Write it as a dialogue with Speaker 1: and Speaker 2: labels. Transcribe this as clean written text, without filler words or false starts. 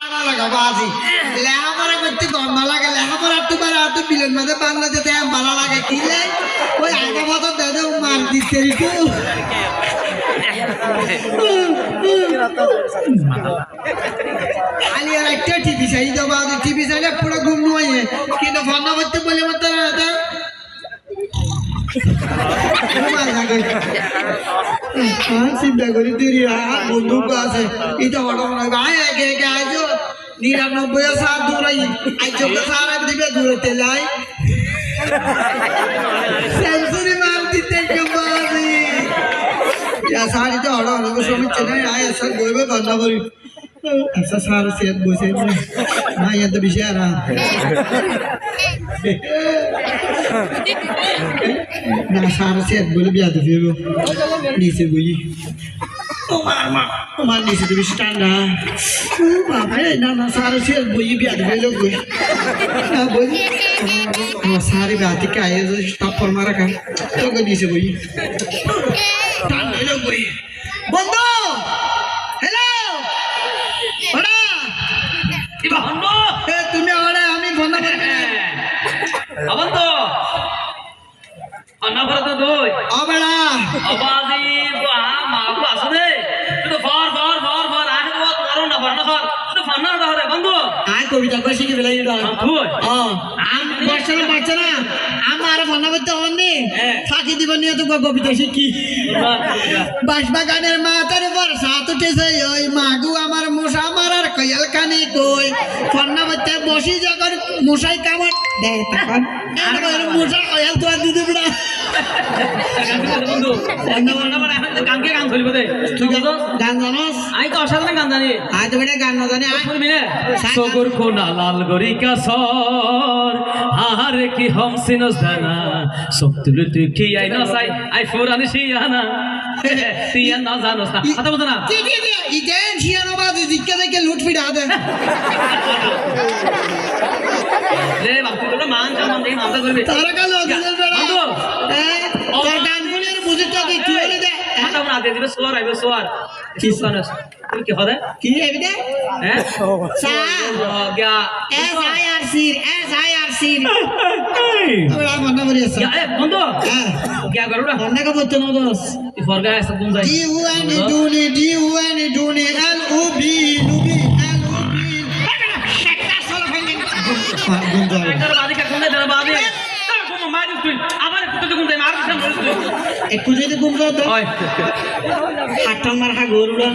Speaker 1: বাজি লেখাপড়া করতে গম্বা লাগে লেখাপড়া তোমার আর তো বিলের মধ্যে বাংলা যেতে ভালো লাগে কিলে ওই আগে মতো দাদা মার দিতে খালি আর একটা টিভি চাই দেবো টিভি চাইলে পুরো ঘুম নয় কিন্তু বন্ধ করতে বলে মতো না চিন্তা করি তুই বন্ধু আছে এটা ঘটনা একে একে আইজ 99 সাত দূরাই আইজ সারা দিবে দূরতে লাই সেঞ্চুরি মার দিতে কেমনি সারি তো হড় হড় সময় চেনাই আয় সব বইবে বন্ধ করি ऐसा सारा सेहत बोसे ना ये तो विषय रहा ना सारा सेहत बोले भी आते फिर नीचे बोई मार नीचे तो विषय टांगा बाप रे ना सारा सेहत बोई भी आते फिर लोग ना बोई सारी बात क्या है जो टप्पर मारा कर तो को नीचे बोई टांगे लोग बोई बंदो তুমি আরে আমি বন্ধ করব
Speaker 2: আবন তো অন্য করে তো দই
Speaker 1: ও বেড়া
Speaker 2: আবাজি তো মা কো আসবে তো ফর আহে তো করো না বড় কর তো ফান্না ধরে বন্ধু
Speaker 1: আই কবিতা কইছি কি বেলাই এটা
Speaker 2: তুই
Speaker 1: আম বর্ষার বাচ্চারা আমার বন্ধ করতে হননি ফাঁকি দিব নিয়ে তো কবিতা শিখি বাঁশবাগানের মাথার বর্ষাত উঠেছে ওই মাগু আমার মশা মারার কয়াল কানে কই ফন্না বইতে বসি যখন মশাই কামড় দেয় তখন মশা কয়াল তো আর দিতে না
Speaker 2: বন্ধু গানকে গান চলিব দে
Speaker 1: তুই গান জানোস
Speaker 2: আই তো অসাধারণ গান জানি
Speaker 1: আই তো বেটা গান না জানি আই
Speaker 2: শুনবি না সগর কোনা লাল গরি কাসর হারে কি হম সিনস দানা সবতুল তুই কি আই না সাই আই ফুরানি শিয়ানা তুই না জানোস না কথা বলতো না
Speaker 1: ইদেন শিয়ানো বাজে জিজ্ঞা থেকে লুট ফিড়া দে
Speaker 2: রে বাপ তুই তো মান কাম দেই মাথা করবি
Speaker 1: তারা কাল ওদের বেড়া
Speaker 2: বন্ধু
Speaker 1: তোর গান গুলির বুঝিটা কি তুই বলে দে
Speaker 2: কথা বলা দে দিবে সোয়ার আইবে সোয়ার কি সানস তুই কি হবে
Speaker 1: কি আইবে দে
Speaker 2: হ্যাঁ
Speaker 1: সা
Speaker 2: গয়া
Speaker 1: SIRC ওরা মনে করি আছে
Speaker 2: এ বন্ধু গয়া করুড়া
Speaker 1: মনে কা বলতে না দোস
Speaker 2: ফরগা আছে কোন যাই
Speaker 1: DUN দুনি LOB লুবি একটা সল ফাইলিং গুঞ্জন
Speaker 2: এটার বাদি কা কোন দে বাদি তার কোন মারি তুই আবার কত কোন যাই মার দিছ মরে তুই
Speaker 1: একটু যদি গুঞ্জন তো
Speaker 2: ওই
Speaker 1: হাটটা মার হা গরুড়া